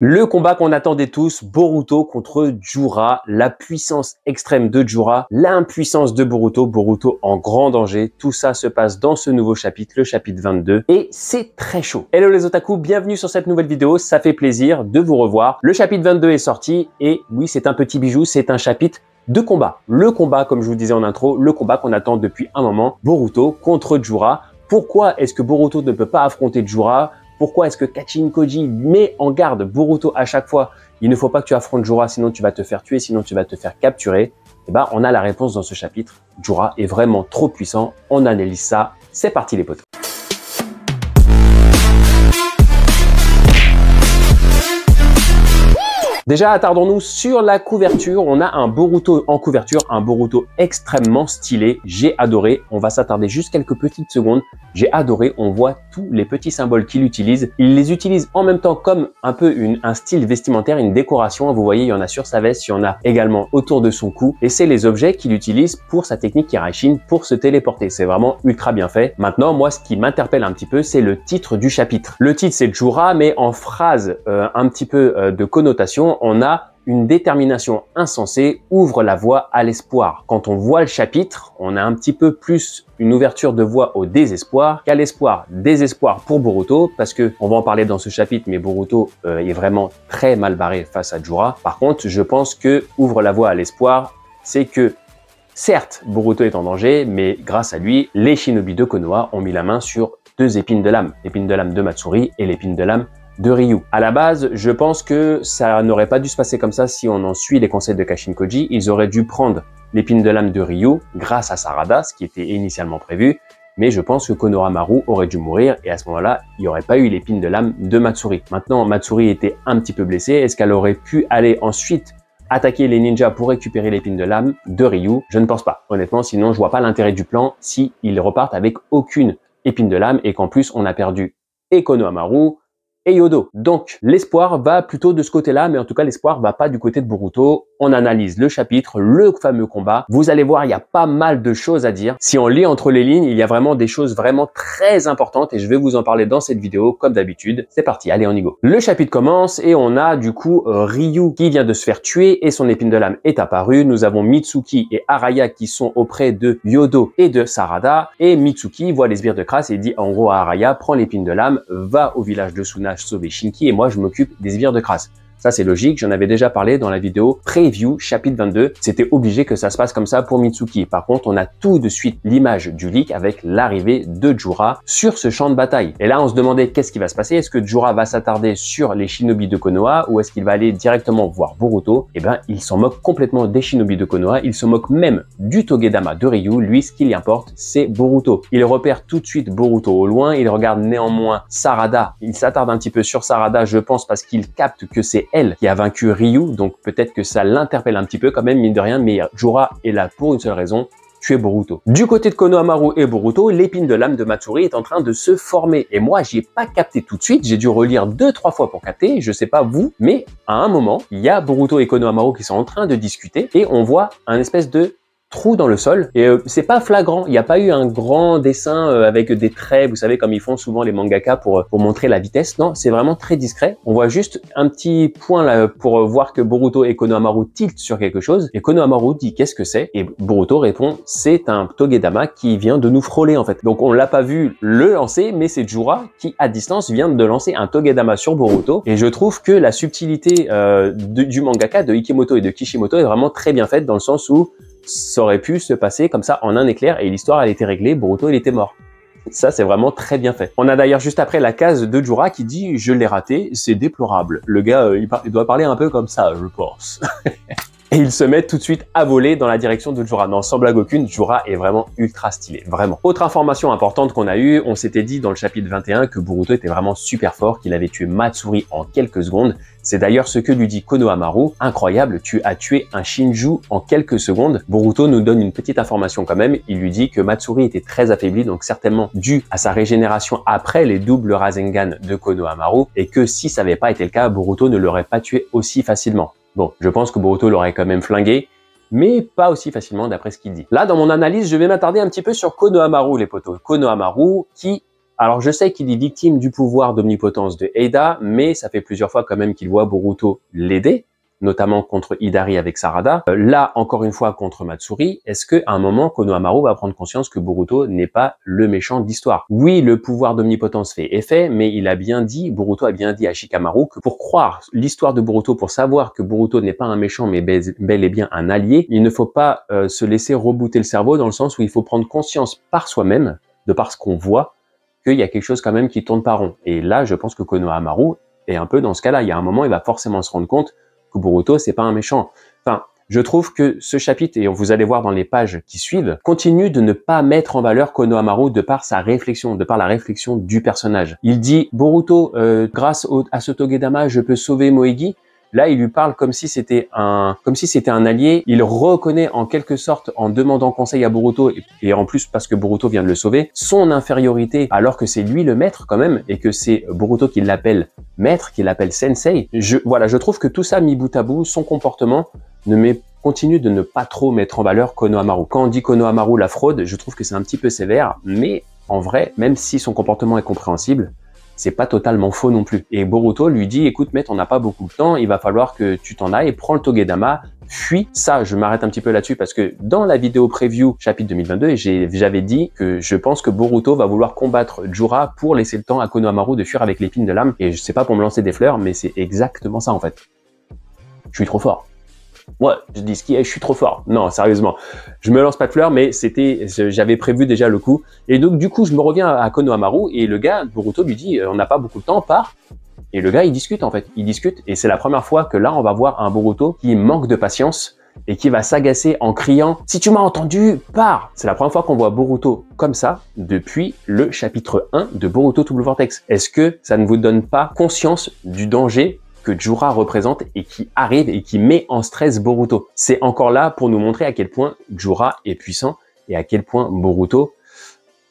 Le combat qu'on attendait tous, Boruto contre Jura, la puissance extrême de Jura, l'impuissance de Boruto, Boruto en grand danger. Tout ça se passe dans ce nouveau chapitre, le chapitre 22, et c'est très chaud. Hello les otaku, bienvenue sur cette nouvelle vidéo, ça fait plaisir de vous revoir. Le chapitre 22 est sorti, et oui, c'est un petit bijou, c'est un chapitre de combat. Le combat, comme je vous disais en intro, le combat qu'on attend depuis un moment, Boruto contre Jura. Pourquoi est-ce que Boruto ne peut pas affronter Jura ? Pourquoi est-ce que Kashin-Koji met en garde Boruto à chaque fois? Il ne faut pas que tu affrontes Jura, sinon tu vas te faire tuer, sinon tu vas te faire capturer. Et ben, on a la réponse dans ce chapitre. Jura est vraiment trop puissant. On analyse ça. C'est parti les potos. Déjà, attardons-nous sur la couverture. On a un Boruto en couverture, un Boruto extrêmement stylé. J'ai adoré. On va s'attarder juste quelques petites secondes. J'ai adoré. On voit tous les petits symboles qu'il utilise. Il les utilise en même temps comme un peu un style vestimentaire, une décoration. Vous voyez, il y en a sur sa veste, il y en a également autour de son cou. Et c'est les objets qu'il utilise pour sa technique Kiraishin pour se téléporter. C'est vraiment ultra bien fait. Maintenant, moi, ce qui m'interpelle un petit peu, c'est le titre du chapitre. Le titre, c'est Jura, mais en phrase un petit peu de connotation, on a une détermination insensée ouvre la voie à l'espoir. Quand on voit le chapitre, on a un petit peu plus une ouverture de voie au désespoir qu'à l'espoir. Désespoir pour Boruto, parce que on va en parler dans ce chapitre, mais Boruto est vraiment très mal barré face à Jura. Par contre, je pense que ouvre la voie à l'espoir, c'est que certes, Boruto est en danger, mais grâce à lui, les shinobi de Konoha ont mis la main sur deux épines de lame. L'épine de lame de Matsuri et l'épine de lame de Ryu. À la base, je pense que ça n'aurait pas dû se passer comme ça si on en suit les conseils de Kashin-Koji. Ils auraient dû prendre l'épine de lame de Ryu grâce à Sarada, ce qui était initialement prévu. Mais je pense que Konohamaru aurait dû mourir et à ce moment-là, il n'y aurait pas eu l'épine de lame de Matsuri. Maintenant, Matsuri était un petit peu blessée. Est-ce qu'elle aurait pu aller ensuite attaquer les ninjas pour récupérer l'épine de lame de Ryu? Je ne pense pas. Honnêtement, sinon, je vois pas l'intérêt du plan si ils repartent avec aucune épine de lame et qu'en plus, on a perdu et Konohamaru et Yodo. Donc, l'espoir va plutôt de ce côté-là, mais en tout cas, l'espoir va pas du côté de Boruto. On analyse le chapitre, le fameux combat. Vous allez voir, il y a pas mal de choses à dire. Si on lit entre les lignes, il y a vraiment des choses vraiment très importantes et je vais vous en parler dans cette vidéo, comme d'habitude. C'est parti, allez, on y go. Le chapitre commence et on a du coup Ryu qui vient de se faire tuer et son épine de lame est apparue. Nous avons Mitsuki et Araya qui sont auprès de Yodo et de Sarada. Et Mitsuki voit les sbires de crasse et dit en gros à Araya, prends l'épine de lame, va au village de Suna sauver Shinki et moi je m'occupe des sbires de crasse. Ça c'est logique, j'en avais déjà parlé dans la vidéo Preview chapitre 22. C'était obligé que ça se passe comme ça pour Mitsuki. Par contre, on a tout de suite l'image du leak avec l'arrivée de Jura sur ce champ de bataille. Et là, on se demandait qu'est-ce qui va se passer. Est-ce que Jura va s'attarder sur les shinobi de Konoha ou est-ce qu'il va aller directement voir Boruto? Eh ben, il s'en moque complètement des shinobi de Konoha. Il se moque même du Togedama de Ryu. Lui, ce qui lui importe, c'est Boruto. Il repère tout de suite Boruto au loin. Il regarde néanmoins Sarada. Il s'attarde un petit peu sur Sarada, je pense, parce qu'il capte que c'est elle qui a vaincu Ryu, donc peut-être que ça l'interpelle un petit peu quand même, mine de rien, mais Jura est là pour une seule raison, tuer Boruto. Du côté de Konohamaru et Boruto, l'épine de lame de Matsuri est en train de se former, et moi j'y ai pas capté tout de suite, j'ai dû relire 2-3 fois pour capter, je sais pas vous, mais à un moment, il y a Boruto et Konohamaru qui sont en train de discuter, et on voit un espèce de trou dans le sol et c'est pas flagrant, il n'y a pas eu un grand dessin avec des traits, vous savez comme ils font souvent les mangaka pour montrer la vitesse. Non, c'est vraiment très discret. On voit juste un petit point là pour voir que Boruto et Konohamaru tiltent sur quelque chose et Konohamaru dit qu'est-ce que c'est et Boruto répond c'est un Togedama qui vient de nous frôler en fait. Donc on l'a pas vu le lancer mais c'est Jura qui à distance vient de lancer un Togedama sur Boruto et je trouve que la subtilité du mangaka de Ikemoto et de Kishimoto est vraiment très bien faite dans le sens où ça aurait pu se passer comme ça en un éclair et l'histoire elle était réglée, Boruto il était mort. Ça c'est vraiment très bien fait. On a d'ailleurs juste après la case de Jura qui dit je l'ai raté, c'est déplorable. Le gars il doit parler un peu comme ça je pense. Et il se met tout de suite à voler dans la direction de Jura. Non, sans blague aucune, Jura est vraiment ultra stylé, vraiment. Autre information importante qu'on a eue, on s'était dit dans le chapitre 21 que Boruto était vraiment super fort, qu'il avait tué Matsuri en quelques secondes. C'est d'ailleurs ce que lui dit Konohamaru. Incroyable, tu as tué un Shinju en quelques secondes. Boruto nous donne une petite information quand même. Il lui dit que Matsuri était très affaibli, donc certainement dû à sa régénération après les doubles Rasengan de Konohamaru, et que si ça n'avait pas été le cas, Boruto ne l'aurait pas tué aussi facilement. Bon, je pense que Boruto l'aurait quand même flingué, mais pas aussi facilement d'après ce qu'il dit. Là, dans mon analyse, je vais m'attarder un petit peu sur Konohamaru, les potos. Konohamaru qui Alors je sais qu'il est victime du pouvoir d'omnipotence de Eida, mais ça fait plusieurs fois quand même qu'il voit Boruto l'aider, notamment contre Hidari avec Sarada. Là, encore une fois, contre Matsuri. Est-ce qu'à un moment, Konohamaru va prendre conscience que Boruto n'est pas le méchant de l'histoire? Oui, le pouvoir d'omnipotence fait effet, mais il a bien dit, Boruto a bien dit à Shikamaru que pour croire l'histoire de Boruto, pour savoir que Boruto n'est pas un méchant, mais bel et bien un allié, il ne faut pas se laisser rebooter le cerveau dans le sens où il faut prendre conscience par soi-même, de par ce qu'on voit, qu'il y a quelque chose quand même qui tourne pas rond. Et là, je pense que Konohamaru est un peu dans ce cas-là. Il y a un moment, il va forcément se rendre compte que Boruto, c'est pas un méchant. Enfin, je trouve que ce chapitre, et vous allez voir dans les pages qui suivent, continue de ne pas mettre en valeur Konohamaru de par sa réflexion, de par la réflexion du personnage. Il dit, Boruto, grâce à ce Togedama, je peux sauver Moegi. Là, il lui parle comme si c'était un allié. Il reconnaît en quelque sorte, en demandant conseil à Boruto, et en plus parce que Boruto vient de le sauver, son infériorité, alors que c'est lui le maître quand même, et que c'est Boruto qui l'appelle maître, qui l'appelle sensei. Voilà, je trouve que tout ça mis bout à bout, son comportement continue de ne pas trop mettre en valeur Konohamaru. Quand on dit Konohamaru la fraude, je trouve que c'est un petit peu sévère, mais en vrai, même si son comportement est compréhensible, c'est pas totalement faux non plus. Et Boruto lui dit, écoute maître, on n'a pas beaucoup de temps, il va falloir que tu t'en ailles, prends le Togedama, fuis. Ça, je m'arrête un petit peu là-dessus parce que dans la vidéo preview chapitre 2022, j'avais dit que je pense que Boruto va vouloir combattre Jura pour laisser le temps à Konohamaru de fuir avec l'épine de l'âme. Et je sais pas pour me lancer des fleurs, mais c'est exactement ça en fait. Je suis trop fort. Ouais, je dis ce qui est, je suis trop fort. Non, sérieusement, je me lance pas de fleurs, mais j'avais prévu déjà le coup. Et donc, du coup, je me reviens à Konohamaru et le gars, Boruto, lui dit, on n'a pas beaucoup de temps, pars. Et le gars, il discute en fait. Il discute et c'est la première fois que là, on va voir un Boruto qui manque de patience et qui va s'agacer en criant « Si tu m'as entendu, pars !» C'est la première fois qu'on voit Boruto comme ça depuis le chapitre 1 de Boruto Double Vortex. Est-ce que ça ne vous donne pas conscience du danger que Jura représente et qui arrive et qui met en stress Boruto? C'est encore là pour nous montrer à quel point Jura est puissant et à quel point Boruto,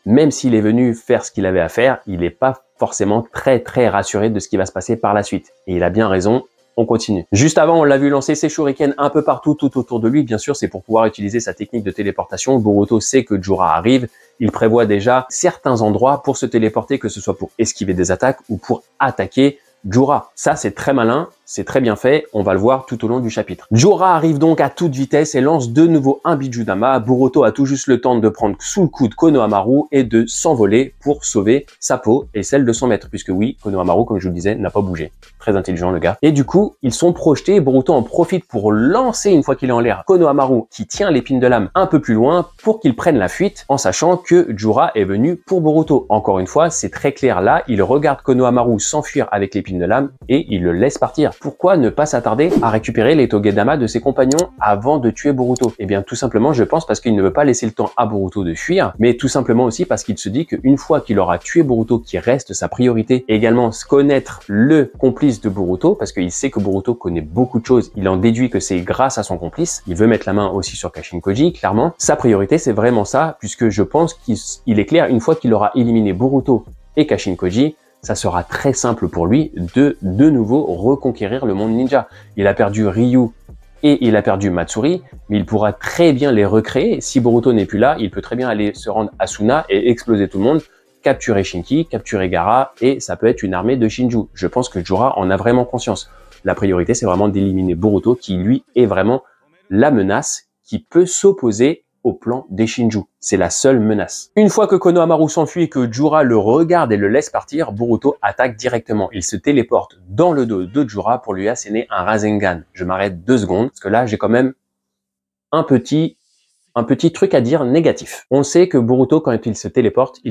même s'il est venu faire ce qu'il avait à faire, il n'est pas forcément très rassuré de ce qui va se passer par la suite. Et il a bien raison, on continue. Juste avant, on l'a vu lancer ses shurikens un peu partout, tout autour de lui. Bien sûr, c'est pour pouvoir utiliser sa technique de téléportation. Boruto sait que Jura arrive. Il prévoit déjà certains endroits pour se téléporter, que ce soit pour esquiver des attaques ou pour attaquer Jura. Ça, c'est très malin, c'est très bien fait, on va le voir tout au long du chapitre. Jura arrive donc à toute vitesse et lance de nouveau un Bijudama. Boruto a tout juste le temps de prendre sous le coude Konohamaru et de s'envoler pour sauver sa peau et celle de son maître, puisque oui, Konohamaru, comme je vous le disais, n'a pas bougé. Très intelligent le gars. Et du coup, ils sont projetés, Boruto en profite pour lancer, une fois qu'il est en l'air, Konohamaru qui tient l'épine de l'âme un peu plus loin pour qu'il prenne la fuite, en sachant que Jura est venu pour Boruto. Encore une fois, c'est très clair là, il regarde Konohamaru s'enfuir avec l'épine de l'âme et il le laisse partir. Pourquoi ne pas s'attarder à récupérer les Togedama de ses compagnons avant de tuer Boruto? Eh bien tout simplement, je pense parce qu'il ne veut pas laisser le temps à Boruto de fuir, mais tout simplement aussi parce qu'il se dit qu'une fois qu'il aura tué Boruto, qui reste sa priorité, et également connaître le complice de Boruto, parce qu'il sait que Boruto connaît beaucoup de choses, il en déduit que c'est grâce à son complice, il veut mettre la main aussi sur Kashin Koji, clairement. Sa priorité c'est vraiment ça, puisque je pense qu'il est clair, une fois qu'il aura éliminé Boruto et Kashin Koji, ça sera très simple pour lui de nouveau reconquérir le monde ninja. Il a perdu Ryu et il a perdu Matsuri, mais il pourra très bien les recréer. Si Boruto n'est plus là, il peut très bien aller se rendre à Suna et exploser tout le monde, capturer Shinki, capturer Gaara, et ça peut être une armée de Shinju. Je pense que Jura en a vraiment conscience. La priorité, c'est vraiment d'éliminer Boruto, qui lui est vraiment la menace qui peut s'opposer au plan des Shinju. C'est la seule menace. Une fois que Konohamaru s'enfuit et que Jura le regarde et le laisse partir, Boruto attaque directement. Il se téléporte dans le dos de Jura pour lui asséner un Rasengan. Je m'arrête 2 secondes, parce que là, j'ai quand même un petit truc à dire négatif. On sait que Boruto, quand il se téléporte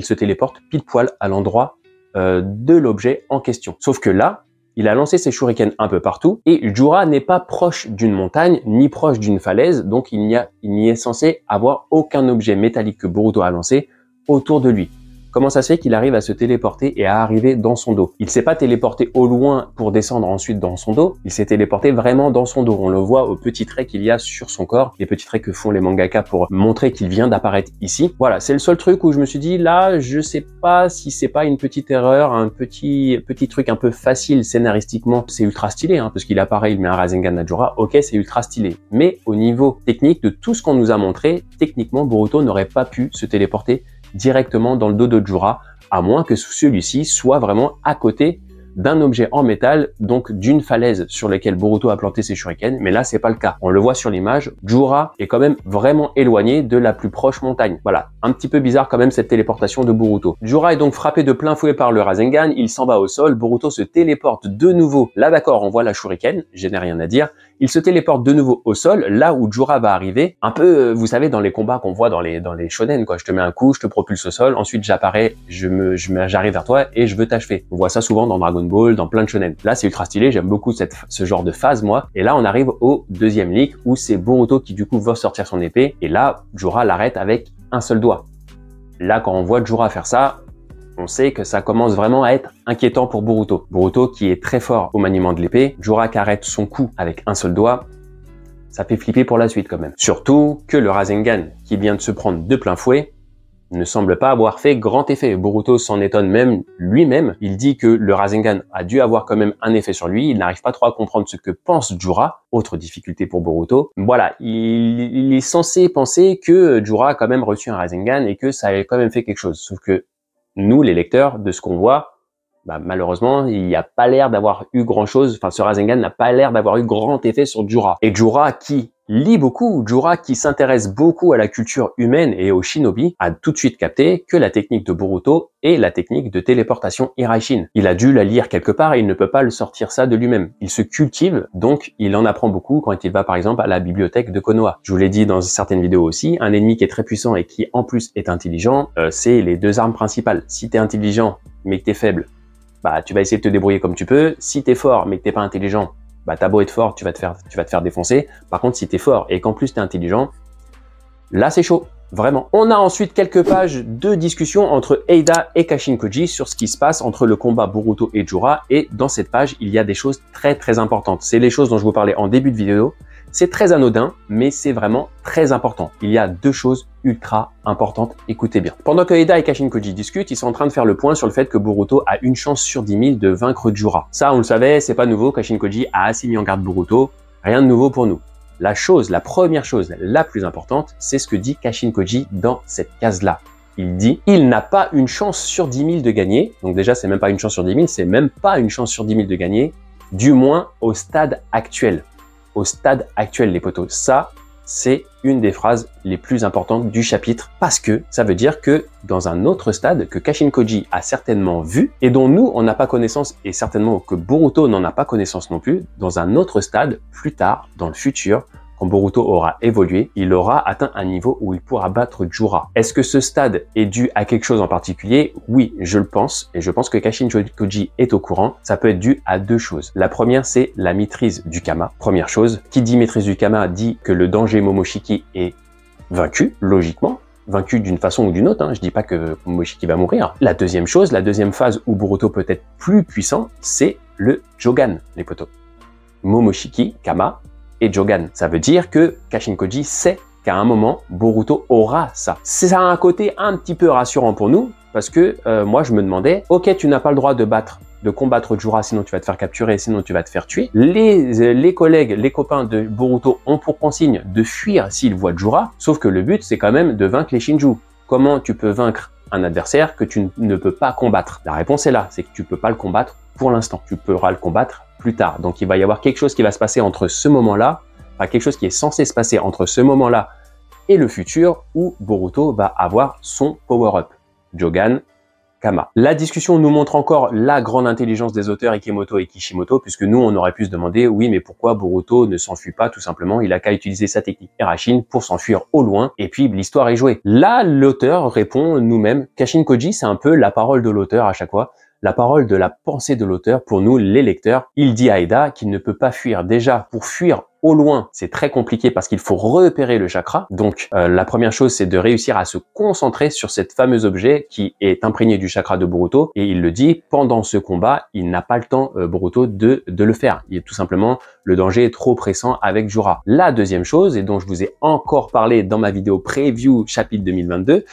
pile poil à l'endroit de l'objet en question. Sauf que là, il a lancé ses shurikens un peu partout et Jura n'est pas proche d'une montagne ni proche d'une falaise, donc il n'y est censé avoir aucun objet métallique que Boruto a lancé autour de lui. Comment ça se fait qu'il arrive à se téléporter et à arriver dans son dos? Il s'est pas téléporté au loin pour descendre ensuite dans son dos, il s'est téléporté vraiment dans son dos. On le voit aux petits traits qu'il y a sur son corps, les petits traits que font les mangaka pour montrer qu'il vient d'apparaître ici. Voilà, c'est le seul truc où je me suis dit, là, je sais pas si c'est pas une petite erreur, un petit truc un peu facile scénaristiquement. C'est ultra stylé, hein, parce qu'il apparaît, il met un Rasengan à Jura, ok, c'est ultra stylé. Mais au niveau technique, de tout ce qu'on nous a montré, techniquement, Boruto n'aurait pas pu se téléporter directement dans le dos de Jura, à moins que celui-ci soit vraiment à côté d'un objet en métal, donc d'une falaise sur laquelle Boruto a planté ses shurikens, mais là c'est pas le cas. On le voit sur l'image, Jura est quand même vraiment éloigné de la plus proche montagne. Voilà, un petit peu bizarre quand même cette téléportation de Boruto. Jura est donc frappé de plein fouet par le Rasengan, il s'en va au sol, Boruto se téléporte de nouveau. Là d'accord, on voit la shuriken, je n'ai rien à dire. Il se téléporte de nouveau au sol, là où Jura va arriver. Un peu, vous savez, dans les combats qu'on voit dans les shonen, quoi. Je te mets un coup, je te propulse au sol, ensuite j'apparais, j'arrive vers toi et je veux t'achever. On voit ça souvent dans Dragon Ball, dans plein de shonen. Là, c'est ultra stylé, j'aime beaucoup ce genre de phase, moi. Et là, on arrive au deuxième leak où c'est Boruto qui, du coup, va sortir son épée. Et là, Jura l'arrête avec un seul doigt. Là, quand on voit Jura faire ça, on sait que ça commence vraiment à être inquiétant pour Boruto. Boruto qui est très fort au maniement de l'épée, Jura qui arrête son coup avec un seul doigt, ça fait flipper pour la suite quand même. Surtout que le Rasengan qui vient de se prendre de plein fouet ne semble pas avoir fait grand effet. Boruto s'en étonne même lui-même. Il dit que le Rasengan a dû avoir quand même un effet sur lui. Il n'arrive pas trop à comprendre ce que pense Jura. Autre difficulté pour Boruto. Voilà, il est censé penser que Jura a quand même reçu un Rasengan et que ça a quand même fait quelque chose. Sauf que nous, les lecteurs, de ce qu'on voit, bah, malheureusement, il n'y a pas l'air d'avoir eu grand-chose, enfin ce Rasengan n'a pas l'air d'avoir eu grand effet sur Jura. Et Jura qui lit beaucoup, Jura qui s'intéresse beaucoup à la culture humaine et au shinobi, a tout de suite capté que la technique de Boruto est la technique de téléportation Iraishin. Il a dû la lire quelque part et il ne peut pas le sortir ça de lui-même. Il se cultive, donc il en apprend beaucoup quand il va par exemple à la bibliothèque de Konoha. Je vous l'ai dit dans certaines vidéos aussi, un ennemi qui est très puissant et qui en plus est intelligent, c'est les deux armes principales. Si t'es intelligent mais que t'es faible, bah tu vas essayer de te débrouiller comme tu peux. Si t'es fort mais que t'es pas intelligent, bah t'as beau être fort, tu vas te faire défoncer. Par contre, si t'es fort et qu'en plus t'es intelligent, là c'est chaud, vraiment. On a ensuite quelques pages de discussion entre Eida et Kashin Koji sur ce qui se passe entre le combat Boruto et Jura. Et dans cette page, il y a des choses très importantes. C'est les choses dont je vous parlais en début de vidéo. C'est très anodin, mais c'est vraiment très important. Il y a deux choses ultra importantes, écoutez bien. Pendant que Eida et Kashin Koji discutent, ils sont en train de faire le point sur le fait que Boruto a une chance sur 10 000 de vaincre Jura. Ça, on le savait, c'est pas nouveau, Kashin Koji a assez mis en garde Boruto, rien de nouveau pour nous. La première chose la plus importante, c'est ce que dit Kashin Koji dans cette case-là. Il dit, il n'a pas une chance sur 10 000 de gagner, donc déjà c'est même pas une chance sur 10 000, c'est même pas une chance sur 10 000 de gagner, du moins au stade actuel. Au stade actuel, les potos. Ça, c'est une des phrases les plus importantes du chapitre parce que ça veut dire que dans un autre stade que Kashin Koji a certainement vu et dont nous, on n'a pas connaissance et certainement que Boruto n'en a pas connaissance non plus, dans un autre stade, plus tard, dans le futur, quand Boruto aura évolué, il aura atteint un niveau où il pourra battre Jura. Est-ce que ce stade est dû à quelque chose en particulier? Oui, je le pense, et je pense que Kashin Koji est au courant. Ça peut être dû à deux choses. La première, c'est la maîtrise du Kama. Première chose, qui dit maîtrise du Kama dit que le danger Momoshiki est vaincu, logiquement. Vaincu d'une façon ou d'une autre, hein. Je dis pas que Momoshiki va mourir. La deuxième chose, la deuxième phase où Boruto peut être plus puissant, c'est le Jogan, les potos. Momoshiki, Kama, et Jogan. Ça veut dire que Kashin Koji sait qu'à un moment, Boruto aura ça. Ça a un côté un petit peu rassurant pour nous, parce que moi je me demandais, ok, tu n'as pas le droit de combattre Jura, sinon tu vas te faire capturer, sinon tu vas te faire tuer. Les collègues, les copains de Boruto ont pour consigne de fuir s'ils voient Jura, sauf que le but c'est quand même de vaincre les Shinju. Comment tu peux vaincre un adversaire que tu ne peux pas combattre? La réponse est là, c'est que tu peux pas le combattre pour l'instant. Tu pourras le combattre plus tard. Donc il va y avoir quelque chose qui va se passer entre ce moment-là, enfin quelque chose qui est censé se passer entre ce moment-là et le futur où Boruto va avoir son power-up. Jogan, Kama. La discussion nous montre encore la grande intelligence des auteurs Ikemoto et Kishimoto, puisque nous on aurait pu se demander, oui mais pourquoi Boruto ne s'enfuit pas tout simplement? Il a qu'à utiliser sa technique Iraishin pour s'enfuir au loin et puis l'histoire est jouée. Là l'auteur répond nous-mêmes, Kashin Koji c'est un peu la parole de l'auteur à chaque fois. La parole de la pensée de l'auteur pour nous, les lecteurs. Il dit à Eida qu'il ne peut pas fuir. Déjà, pour fuir au loin, c'est très compliqué parce qu'il faut repérer le chakra. Donc, la première chose, c'est de réussir à se concentrer sur cet fameux objet qui est imprégné du chakra de Boruto. Et il le dit, pendant ce combat, il n'a pas le temps, Boruto, de le faire. Il est tout simplement, le danger est trop pressant avec Jura. La deuxième chose, et dont je vous ai encore parlé dans ma vidéo preview chapitre 2022,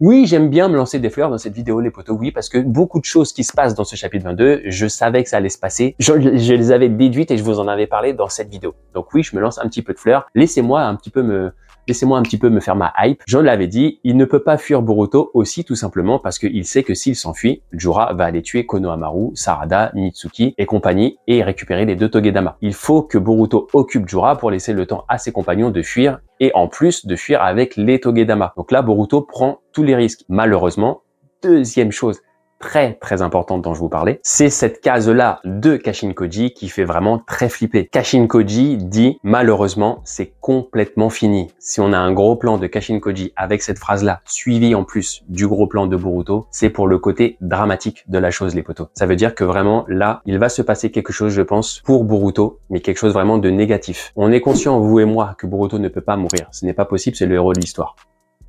oui, j'aime bien me lancer des fleurs dans cette vidéo, les potos, oui, parce que beaucoup de choses qui se passent dans ce chapitre 22, je savais que ça allait se passer. Je les avais déduites et je vous en avais parlé dans cette vidéo. Donc oui, je me lance un petit peu de fleurs. Laissez-moi un petit peu laissez-moi un petit peu me faire ma hype. Je l'avais dit, il ne peut pas fuir Boruto aussi tout simplement parce qu'il sait que s'il s'enfuit, Jura va aller tuer Konohamaru, Sarada, Mitsuki et compagnie et récupérer les 2 Togedama. Il faut que Boruto occupe Jura pour laisser le temps à ses compagnons de fuir et en plus de fuir avec les Togedama. Donc là, Boruto prend tous les risques. Malheureusement, deuxième chose très importante dont je vous parlais, c'est cette case-là de Kashin Koji qui fait vraiment très flipper. Kashin Koji dit malheureusement c'est complètement fini. Si on a un gros plan de Kashin Koji avec cette phrase-là, suivi en plus du gros plan de Boruto, c'est pour le côté dramatique de la chose les potos. Ça veut dire que vraiment là, il va se passer quelque chose je pense pour Boruto, mais quelque chose vraiment de négatif. On est conscient, vous et moi, que Boruto ne peut pas mourir. Ce n'est pas possible, c'est le héros de l'histoire.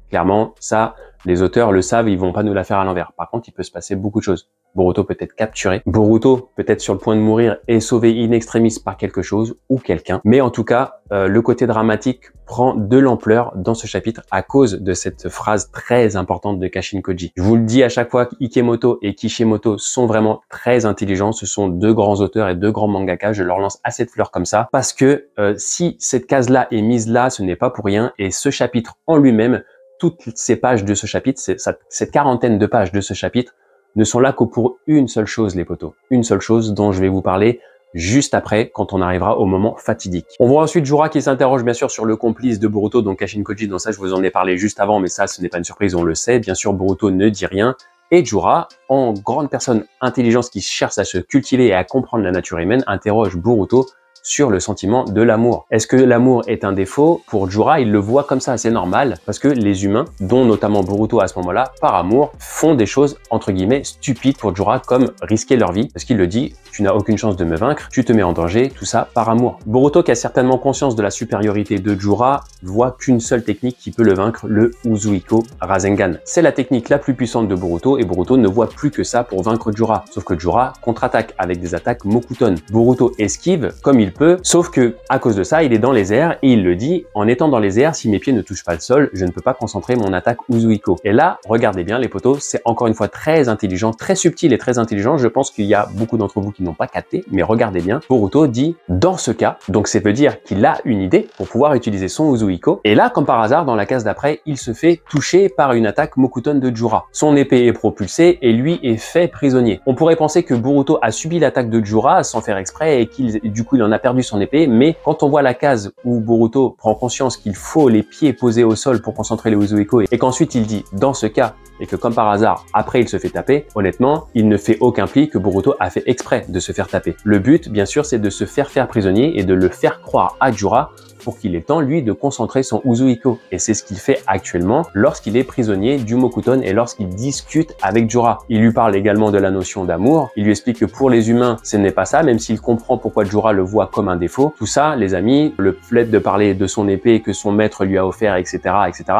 Clairement, ça, les auteurs le savent, ils vont pas nous la faire à l'envers. Par contre, il peut se passer beaucoup de choses. Boruto peut être capturé. Boruto peut être sur le point de mourir et sauvé in extremis par quelque chose ou quelqu'un. Mais en tout cas, le côté dramatique prend de l'ampleur dans ce chapitre à cause de cette phrase très importante de Kashin Koji. Je vous le dis à chaque fois, Ikemoto et Kishimoto sont vraiment très intelligents. Ce sont 2 grands auteurs et 2 grands mangaka. Je leur lance assez de fleurs comme ça parce que si cette case-là est mise là, ce n'est pas pour rien. Et ce chapitre en lui-même, toutes ces pages de ce chapitre, cette quarantaine de pages de ce chapitre ne sont là que pour une seule chose, les potos. Une seule chose dont je vais vous parler juste après, quand on arrivera au moment fatidique. On voit ensuite Jura qui s'interroge bien sûr sur le complice de Boruto, donc Kashin Koji. Donc ça, je vous en ai parlé juste avant, mais ça, ce n'est pas une surprise, on le sait. Bien sûr, Boruto ne dit rien. Et Jura, en grande personne intelligente qui cherche à se cultiver et à comprendre la nature humaine, interroge Boruto sur le sentiment de l'amour. Est-ce que l'amour est un défaut? Pour Jura, il le voit comme ça, c'est normal, parce que les humains, dont notamment Boruto à ce moment-là, par amour, font des choses entre guillemets stupides pour Jura, comme risquer leur vie, parce qu'il le dit, tu n'as aucune chance de me vaincre, tu te mets en danger, tout ça par amour. Boruto, qui a certainement conscience de la supériorité de Jura, voit qu'une seule technique qui peut le vaincre, le Uzuiko Rasengan. C'est la technique la plus puissante de Boruto, et Boruto ne voit plus que ça pour vaincre Jura. Sauf que Jura contre-attaque avec des attaques Mokuton. Boruto esquive comme il peut, sauf que à cause de ça, il est dans les airs et il le dit, en étant dans les airs, si mes pieds ne touchent pas le sol, je ne peux pas concentrer mon attaque Uzuiko. Et là, regardez bien les potos, c'est encore une fois très intelligent, très subtil et très intelligent. Je pense qu'il y a beaucoup d'entre vous qui n'ont pas capté, mais regardez bien, Boruto dit dans ce cas, donc ça veut dire qu'il a une idée pour pouvoir utiliser son Uzuiko. Et là, comme par hasard, dans la case d'après, il se fait toucher par une attaque Mokuton de Jura. Son épée est propulsée et lui est fait prisonnier. On pourrait penser que Boruto a subi l'attaque de Jura sans faire exprès et du coup il en a perdu son épée, mais quand on voit la case où Boruto prend conscience qu'il faut les pieds posés au sol pour concentrer les Uzuiko et qu'ensuite il dit dans ce cas et que comme par hasard après il se fait taper, honnêtement il ne fait aucun pli que Boruto a fait exprès de se faire taper. Le but bien sûr c'est de se faire prisonnier et de le faire croire à Jura pour qu'il ait temps lui de concentrer son Uzuiko. Et c'est ce qu'il fait actuellement lorsqu'il est prisonnier du Mokuton et lorsqu'il discute avec Jura. Il lui parle également de la notion d'amour. Il lui explique que pour les humains, ce n'est pas ça, même s'il comprend pourquoi Jura le voit comme un défaut. Tout ça, les amis, le fait de parler de son épée que son maître lui a offert, etc.,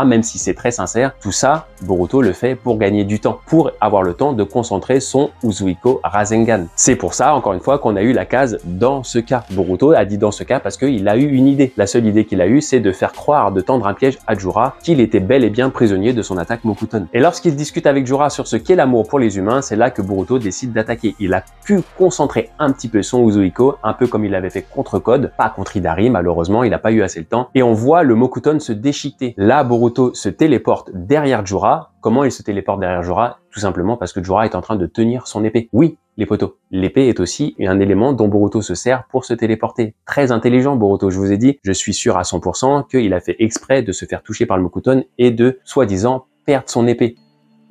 même si c'est très sincère, tout ça, Boruto le fait pour gagner du temps, pour avoir le temps de concentrer son Uzuiko Rasengan. C'est pour ça, encore une fois, qu'on a eu la case dans ce cas. Boruto a dit dans ce cas parce qu'il a eu une idée. La seule idée qu'il a eue, c'est de faire croire, de tendre un piège à Jura qu'il était bel et bien prisonnier de son attaque Mokuton. Et lorsqu'il discute avec Jura sur ce qu'est l'amour pour les humains, c'est là que Boruto décide d'attaquer. Il a pu concentrer un petit peu son Uzuiko, un peu comme il avait fait contre Code, pas contre Hidari, malheureusement, il n'a pas eu assez le temps. Et on voit le Mokuton se déchiqueter. Là, Boruto se téléporte derrière Jura. Comment il se téléporte derrière Jura? Tout simplement parce que Jura est en train de tenir son épée. Oui, les potos, l'épée est aussi un élément dont Boruto se sert pour se téléporter. Très intelligent Boruto, je vous ai dit, je suis sûr à 100% qu'il a fait exprès de se faire toucher par le Mokuton et de, soi-disant, perdre son épée.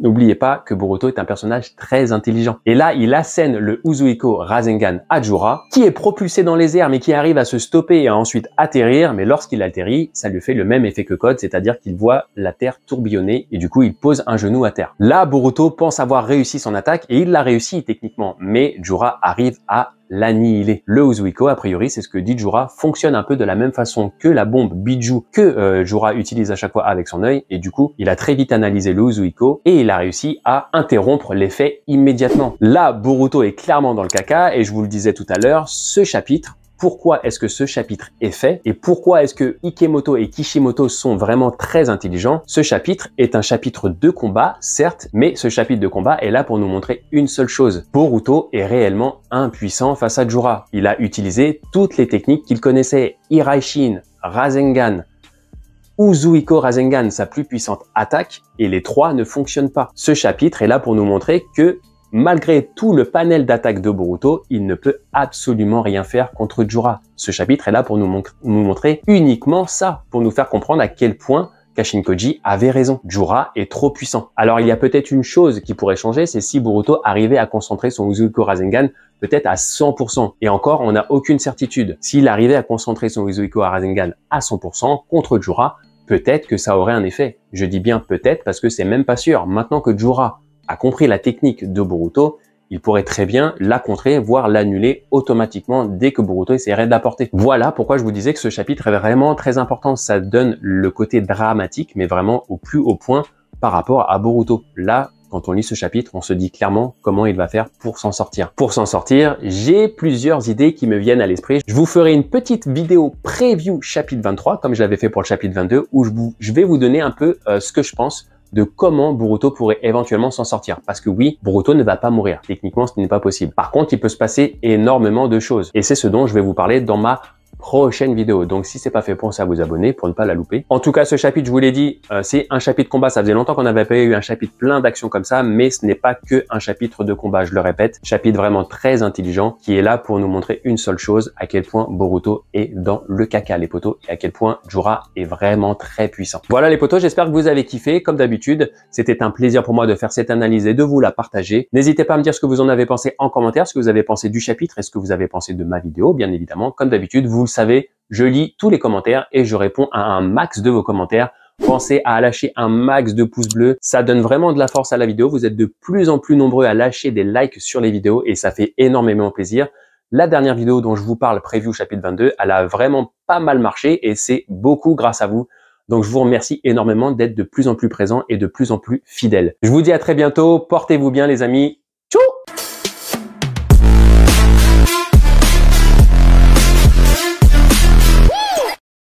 N'oubliez pas que Boruto est un personnage très intelligent. Et là, il assène le Uzuiko Rasengan à Jura, qui est propulsé dans les airs, mais qui arrive à se stopper et à ensuite atterrir. Mais lorsqu'il atterrit, ça lui fait le même effet que Code, c'est-à-dire qu'il voit la terre tourbillonner et du coup, il pose un genou à terre. Là, Boruto pense avoir réussi son attaque et il l'a réussi techniquement, mais Jura arrive à l'annihiler. Le Uzuiko, a priori, c'est ce que dit Jura, fonctionne un peu de la même façon que la bombe Biju que Jura utilise à chaque fois avec son œil, et du coup, il a très vite analysé le Uzuiko et il a réussi à interrompre l'effet immédiatement. Là, Boruto est clairement dans le caca, et je vous le disais tout à l'heure, ce chapitre, pourquoi est-ce que ce chapitre est fait et pourquoi est-ce que Ikemoto et Kishimoto sont vraiment très intelligents? Ce chapitre est un chapitre de combat, certes, mais ce chapitre de combat est là pour nous montrer une seule chose. Boruto est réellement impuissant face à Jura. Il a utilisé toutes les techniques qu'il connaissait, Hiraishin, Rasengan, Uzuiko Rasengan, sa plus puissante attaque, et les trois ne fonctionnent pas. Ce chapitre est là pour nous montrer que malgré tout le panel d'attaque de Boruto, il ne peut absolument rien faire contre Jura. Ce chapitre est là pour nous montrer uniquement ça, pour nous faire comprendre à quel point Kashin-Koji avait raison. Jura est trop puissant. Alors il y a peut-être une chose qui pourrait changer, c'est si Boruto arrivait à concentrer son Uzuiko Rasengan peut-être à 100%. Et encore, on n'a aucune certitude. S'il arrivait à concentrer son Uzuiko Rasengan à 100% contre Jura, peut-être que ça aurait un effet. Je dis bien peut-être parce que c'est même pas sûr. Maintenant que Jura a compris la technique de Boruto, il pourrait très bien la contrer, voire l'annuler automatiquement dès que Boruto essaierait d'apporter. Voilà pourquoi je vous disais que ce chapitre est vraiment très important. Ça donne le côté dramatique, mais vraiment au plus haut point par rapport à Boruto. Là, quand on lit ce chapitre, on se dit clairement comment il va faire pour s'en sortir. Pour s'en sortir, j'ai plusieurs idées qui me viennent à l'esprit. Je vous ferai une petite vidéo preview chapitre 23, comme je l'avais fait pour le chapitre 22, où je vais vous donner un peu ce que je pense de comment Boruto pourrait éventuellement s'en sortir. Parce que oui, Boruto ne va pas mourir. Techniquement, ce n'est pas possible. Par contre, il peut se passer énormément de choses. Et c'est ce dont je vais vous parler dans ma prochaine vidéo. Donc, si c'est pas fait, pensez à vous abonner pour ne pas la louper. En tout cas, ce chapitre, je vous l'ai dit, c'est un chapitre combat. Ça faisait longtemps qu'on n'avait pas eu un chapitre plein d'actions comme ça, mais ce n'est pas que un chapitre de combat. Je le répète, chapitre vraiment très intelligent qui est là pour nous montrer une seule chose, à quel point Boruto est dans le caca, les potos, et à quel point Jura est vraiment très puissant. Voilà les potos, j'espère que vous avez kiffé. Comme d'habitude, c'était un plaisir pour moi de faire cette analyse et de vous la partager. N'hésitez pas à me dire ce que vous en avez pensé en commentaire, ce que vous avez pensé du chapitre et ce que vous avez pensé de ma vidéo, bien évidemment. Comme d'habitude, vous le savez, je lis tous les commentaires et je réponds à un max de vos commentaires. Pensez à lâcher un max de pouces bleus. Ça donne vraiment de la force à la vidéo. Vous êtes de plus en plus nombreux à lâcher des likes sur les vidéos et ça fait énormément plaisir. La dernière vidéo dont je vous parle, preview chapitre 22, elle a vraiment pas mal marché et c'est beaucoup grâce à vous. Donc, je vous remercie énormément d'être de plus en plus présents et de plus en plus fidèles. Je vous dis à très bientôt. Portez-vous bien, les amis.